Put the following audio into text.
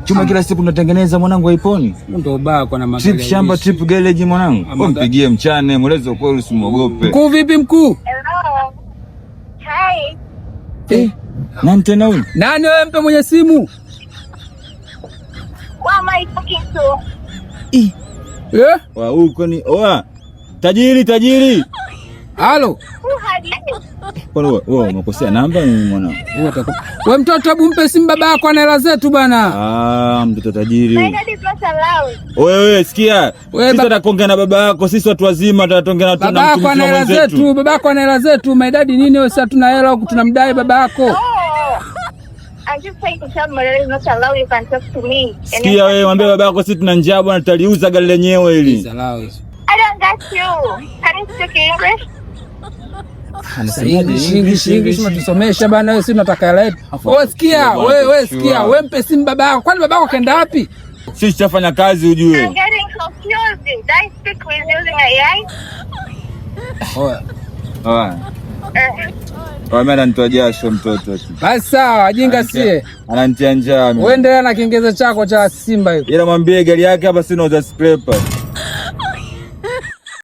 Chuma kila siku unatengeneza mwanangu haiponi. Ndio baa kwa na magari. Trip shamba, trip garage mwanangu. Mpigie mchane, mweleze ukweli usimwogope. Mkuu vipi mkuu? Hello. Hi. Nani tena huyu? Nani wewe, mpe mwenye simu? Who am I talking to? Wa huko ni oa. Tajiri. Halo. Who had you? Kwa wewe umekosea namba mwanangu. Wewe mtoto, hebu mpe simu baba yako ana hela zetu bana. Mtoto tajiri. My dad is not allowed. Wewe sikia. Sisi tutaongea na baba yako, sisi watu wazima tutaongea na baba yako ana hela zetu. Baba yako ana hela zetu. My dad nini wewe, sasa tuna hela huku tunamdai baba yako. I'm just trying to tell my dad is not allowed. You can talk to me. Sikia wewe, mwambie baba yako sisi tuna njaa bwana, tutaliuza gari lenyewe hili. I don't got you. Can you speak English? English matusomesha bana, wewe si unataka hela yetu. Wewe sikia, wewe mpe simu baba yako. Kwani baba yako kaenda wapi? Sisi tutafanya kazi ujue. I'm getting confused. Did I speak with using AI? Mimi ananitoa jasho mtoto tu. Basi sawa, ajinga sie. Ananitia njaa mimi. Uendelea na kiingereza chako cha Simba hiyo. Ila mwambie gari yake hapa sina uza scraper.